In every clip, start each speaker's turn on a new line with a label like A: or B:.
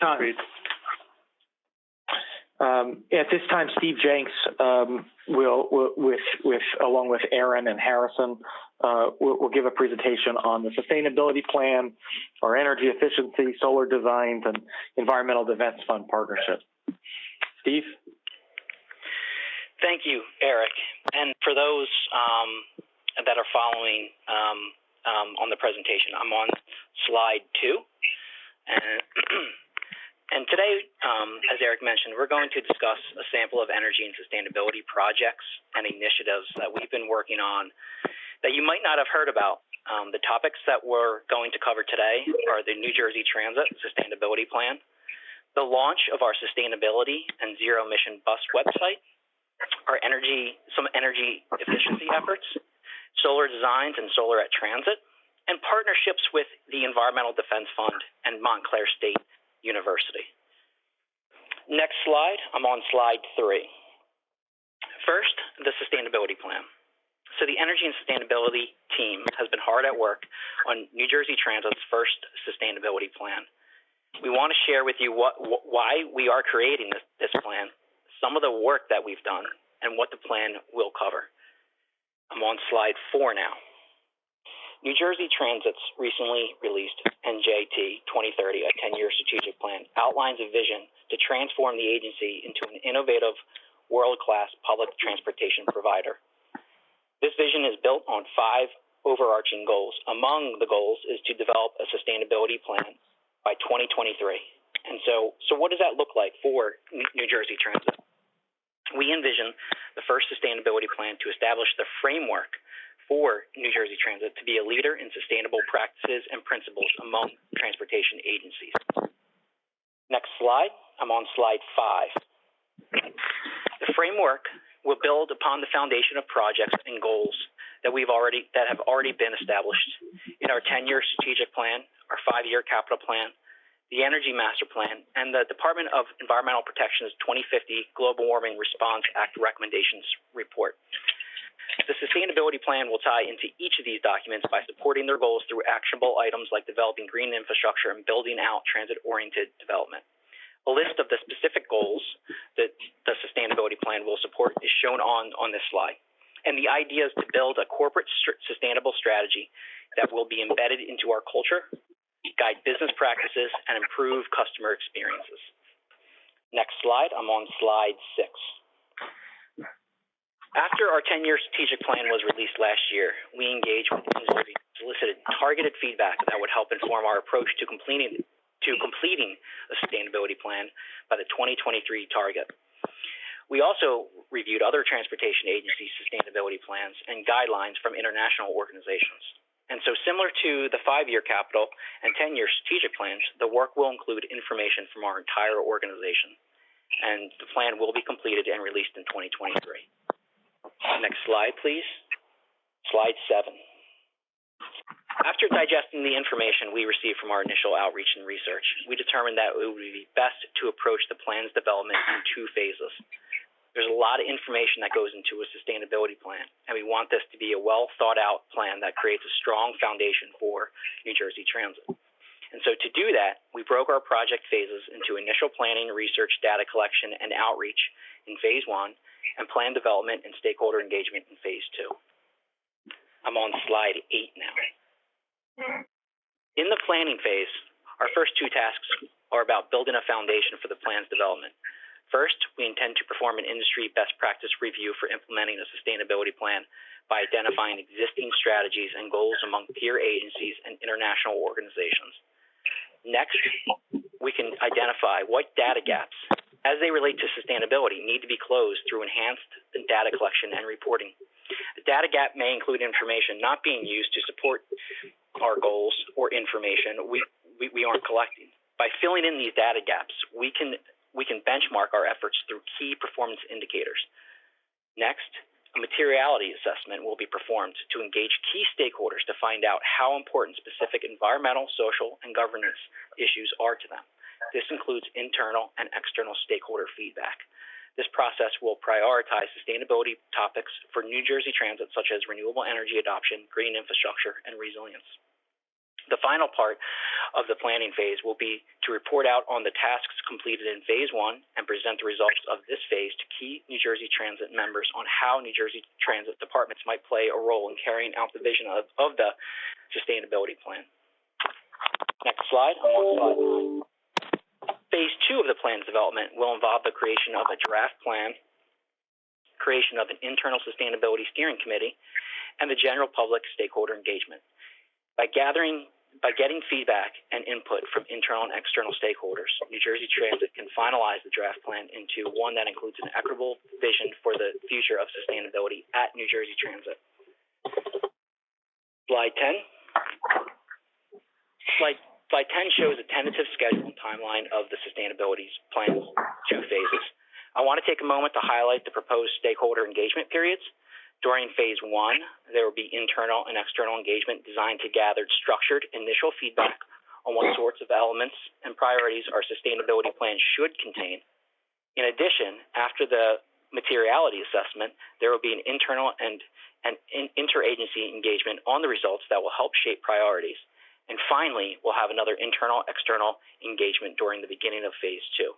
A: Agreed.
B: At this time, Steve Jenks will, along with Aaron and Harrison, will give a presentation on the sustainability plan, our energy efficiency, solar designs, and environmental defense fund partnership. Steve?
C: Thank you, Eric. And for those that are following on the presentation, I'm on slide 2. And today, as Eric mentioned, we're going to discuss a sample of energy and sustainability projects and initiatives that we've been working on that you might not have heard about. The topics that we're going to cover today are the New Jersey Transit Sustainability Plan, the launch of our sustainability and zero emission bus website, some energy efficiency efforts, solar designs and solar at transit, and partnerships with the Environmental Defense Fund and Montclair State University. Next slide, I'm on slide 3. First, the sustainability plan. So the energy and sustainability team has been hard at work on New Jersey Transit's first sustainability plan. We want to share with you why we are creating this plan, some of the work that we've done, and what the plan will cover. I'm on slide 4 now. New Jersey Transit's recently released NJT 2030, a 10-year strategic plan, outlines a vision to transform the agency into an innovative, world-class public transportation provider. This vision is built on 5 overarching goals. Among the goals is to develop a sustainability plan by 2023. And so what does that look like for New Jersey Transit? We envision the first sustainability plan to establish the framework for New Jersey Transit to be a leader in sustainable practices and principles among transportation agencies. Next slide, I'm on slide 5. The framework will build upon the foundation of projects and goals that have already been established in our 10-year strategic plan, our 5-year capital plan, the Energy Master Plan, and the Department of Environmental Protection's 2050 Global Warming Response Act Recommendations Report. The sustainability plan will tie into each of these documents by supporting their goals through actionable items like developing green infrastructure and building out transit-oriented development. A list of the specific goals that the sustainability plan will support is shown on this slide. And the idea is to build a corporate sustainable strategy that will be embedded into our culture, guide business practices, and improve customer experiences. Next slide, I'm on slide 6. After our 10-year strategic plan was released last year, we engaged with industry, solicited targeted feedback that would help inform our approach to completing a sustainability plan by the 2023 target. We also reviewed other transportation agencies' sustainability plans and guidelines from international organizations. And so similar to the 5-year capital and 10-year strategic plans, the work will include information from our entire organization. And the plan will be completed and released in 2023. Next slide, please. Slide 7. After digesting the information we received from our initial outreach and research, we determined that it would be best to approach the plan's development in 2 phases. There's a lot of information that goes into a sustainability plan, and we want this to be a well-thought-out plan that creates a strong foundation for New Jersey Transit. And so to do that, we broke our project phases into initial planning, research, data collection, and outreach in phase 1, and plan development and stakeholder engagement in phase 2. I'm on slide 8 now. In the planning phase, our first 2 tasks are about building a foundation for the plan's development. First, we intend to perform an industry best practice review for implementing a sustainability plan by identifying existing strategies and goals among peer agencies and international organizations. Next, we can identify what data gaps, as they relate to sustainability, need to be closed through enhanced data collection and reporting. A data gap may include information not being used to support our goals or information we aren't collecting. By filling in these data gaps, we can benchmark our efforts through key performance indicators. Next, a materiality assessment will be performed to engage key stakeholders to find out how important specific environmental, social, and governance issues are to them. This includes internal and external stakeholder feedback. This process will prioritize sustainability topics for New Jersey Transit, such as renewable energy adoption, green infrastructure, and resilience. The final part of the planning phase will be to report out on the tasks completed in Phase 1 and present the results of this phase to key New Jersey Transit members on how New Jersey Transit departments might play a role in carrying out the vision of the sustainability plan. Next slide. I'm on slide 9. Phase 2 of the plan's development will involve the creation of a draft plan, creation of an internal sustainability steering committee, and the general public stakeholder engagement. By getting feedback and input from internal and external stakeholders, New Jersey Transit can finalize the draft plan into one that includes an equitable vision for the future of sustainability at New Jersey Transit. Slide 10. Slide 10 shows a tentative schedule and timeline of the sustainability plan's 2 phases. I want to take a moment to highlight the proposed stakeholder engagement periods. During Phase 1, there will be internal and external engagement designed to gather structured initial feedback on what sorts of elements and priorities our sustainability plan should contain. In addition, after the materiality assessment, there will be an internal and interagency engagement on the results that will help shape priorities. And finally, we'll have another internal-external engagement during the beginning of Phase 2.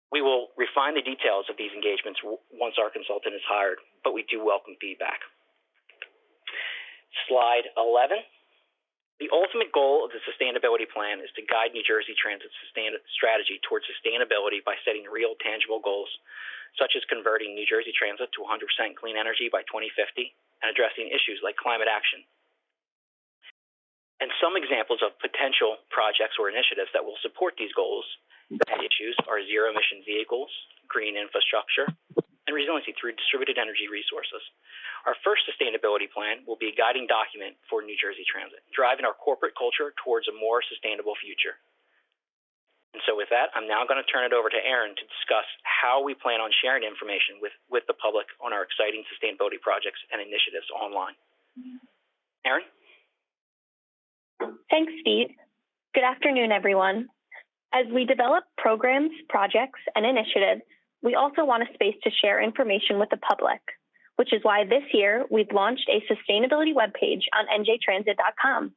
C: We will refine the details of these engagements once our consultant is hired, but we do welcome feedback. Slide 11. The ultimate goal of the sustainability plan is to guide New Jersey Transit's strategy towards sustainability by setting real, tangible goals, such as converting New Jersey Transit to 100% clean energy by 2050 and addressing issues like climate action. And some examples of potential projects or initiatives that will support these goals and issues are zero-emission vehicles, green infrastructure, and resiliency through distributed energy resources. Our first sustainability plan will be a guiding document for New Jersey Transit, driving our corporate culture towards a more sustainable future. And so with that, I'm now going to turn it over to Aaron to discuss how we plan on sharing information with the public on our exciting sustainability projects and initiatives online. Aaron?
A: Thanks, Steve. Good afternoon, everyone. As we develop programs, projects, and initiatives, we also want a space to share information with the public, which is why this year we've launched a sustainability webpage on njtransit.com.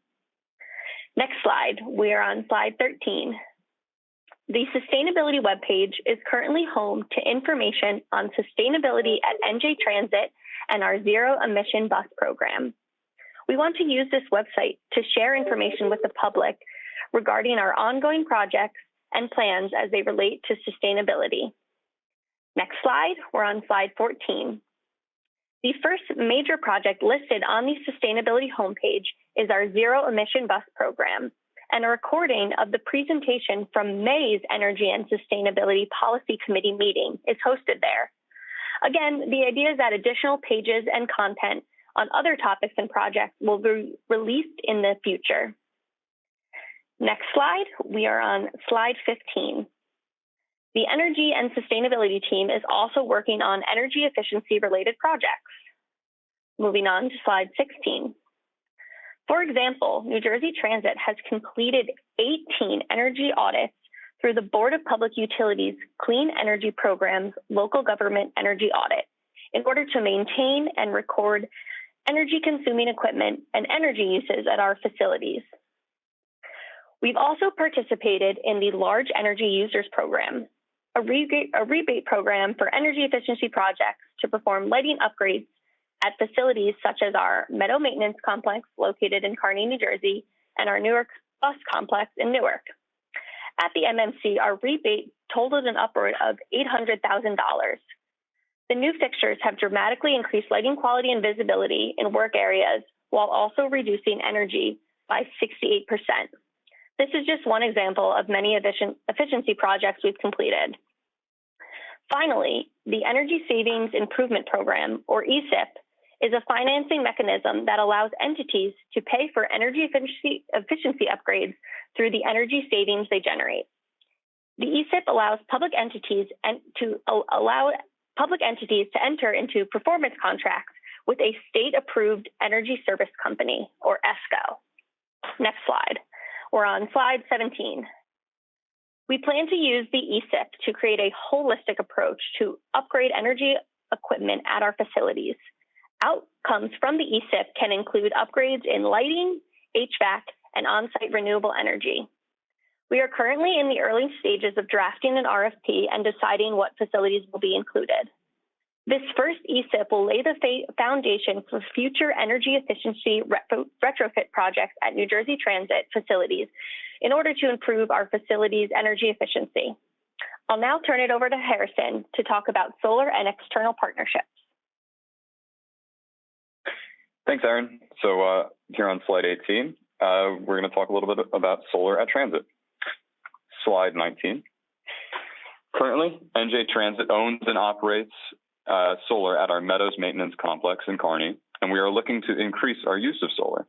A: Next slide, we are on slide 13. The sustainability webpage is currently home to information on sustainability at NJ Transit and our zero-emission bus program. We want to use this website to share information with the public regarding our ongoing projects and plans as they relate to sustainability. Next slide, we're on slide 14. The first major project listed on the sustainability homepage is our zero-emission bus program, and a recording of the presentation from May's Energy and Sustainability Policy Committee meeting is hosted there. Again, the idea is that additional pages and content on other topics and projects will be released in the future. Next slide, we are on slide 15. The Energy and Sustainability team is also working on energy efficiency related projects. Moving on to slide 16. For example, New Jersey Transit has completed 18 energy audits through the Board of Public Utilities Clean Energy Program's Local Government Energy Audit in order to maintain and record energy consuming equipment and energy uses at our facilities. We've also participated in the Large Energy Users Program, a rebate program for energy efficiency projects to perform lighting upgrades at facilities such as our Meadow Maintenance Complex located in Kearny, New Jersey, and our Newark Bus Complex in Newark. At the MMC, our rebate totaled an upward of $800,000. The new fixtures have dramatically increased lighting quality and visibility in work areas while also reducing energy by 68%. This is just one example of many efficiency projects we've completed. Finally, the Energy Savings Improvement Program, or ESIP, is a financing mechanism that allows entities to pay for energy efficiency upgrades through the energy savings they generate. The ESIP allows public entities to enter into performance contracts with a state-approved energy service company, or ESCO. Next slide. We're on slide 17. We plan to use the ESIP to create a holistic approach to upgrade energy equipment at our facilities. Outcomes from the ESIP can include upgrades in lighting, HVAC, and on-site renewable energy. We are currently in the early stages of drafting an RFP and deciding what facilities will be included. This first ESIP will lay the foundation for future energy efficiency retrofit projects at New Jersey Transit facilities in order to improve our facilities' energy efficiency. I'll now turn it over to Harrison to talk about solar and external partnerships.
D: Thanks, Erin. So here on slide 18, we're going to talk a little bit about solar at transit. Slide 19. Currently, NJ Transit owns and operates solar at our Meadows Maintenance Complex in Kearney, and we are looking to increase our use of solar.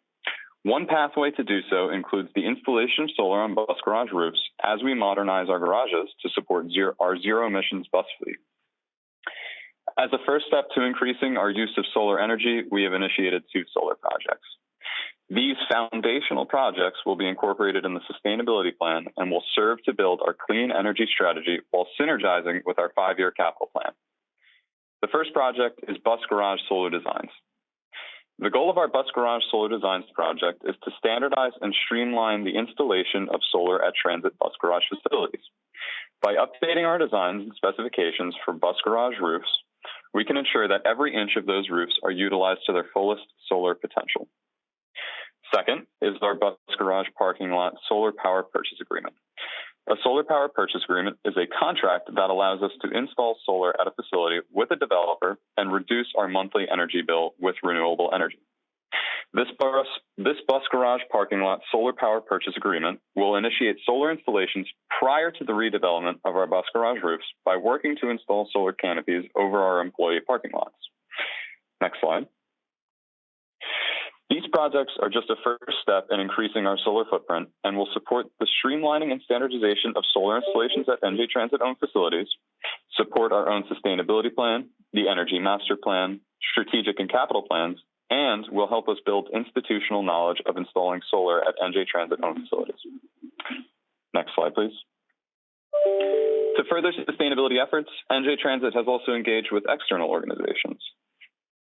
D: One pathway to do so includes the installation of solar on bus garage roofs as we modernize our garages to support our zero emissions bus fleet. As a first step to increasing our use of solar energy, we have initiated 2 solar projects. These foundational projects will be incorporated in the sustainability plan and will serve to build our clean energy strategy while synergizing with our 5-year capital plan. The first project is Bus Garage Solar Designs. The goal of our Bus Garage Solar Designs project is to standardize and streamline the installation of solar at transit bus garage facilities. By updating our designs and specifications for bus garage roofs, we can ensure that every inch of those roofs are utilized to their fullest solar potential. Second is our bus garage parking lot solar power purchase agreement. A solar power purchase agreement is a contract that allows us to install solar at a facility with a developer and reduce our monthly energy bill with renewable energy. This bus garage parking lot solar power purchase agreement will initiate solar installations prior to the redevelopment of our bus garage roofs by working to install solar canopies over our employee parking lots. Next slide. These projects are just a first step in increasing our solar footprint and will support the streamlining and standardization of solar installations at NJ Transit-owned facilities, support our own sustainability plan, the Energy Master Plan, strategic and capital plans, and will help us build institutional knowledge of installing solar at NJ Transit-owned facilities. Next slide, please. To further sustainability efforts, NJ Transit has also engaged with external organizations.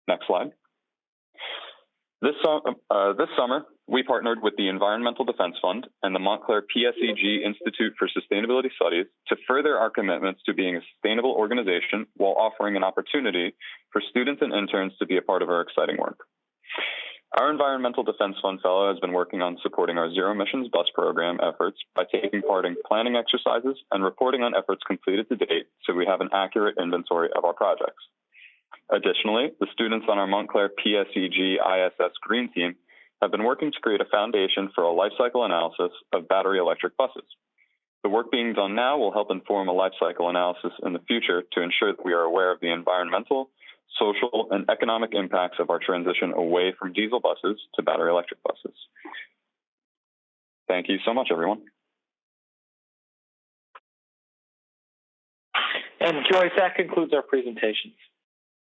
D: Next slide. This summer, we partnered with the Environmental Defense Fund and the Montclair PSEG Institute for Sustainability Studies to further our commitments to being a sustainable organization while offering an opportunity for students and interns to be a part of our exciting work. Our Environmental Defense Fund Fellow has been working on supporting our zero emissions bus program efforts by taking part in planning exercises and reporting on efforts completed to date so we have an accurate inventory of our projects. Additionally, the students on our Montclair PSEG ISS Green Team have been working to create a foundation for a life cycle analysis of battery electric buses. The work being done now will help inform a life cycle analysis in the future to ensure that we are aware of the environmental, social, and economic impacts of our transition away from diesel buses to battery electric buses. Thank you so much, everyone.
B: And Joyce, that concludes our presentations.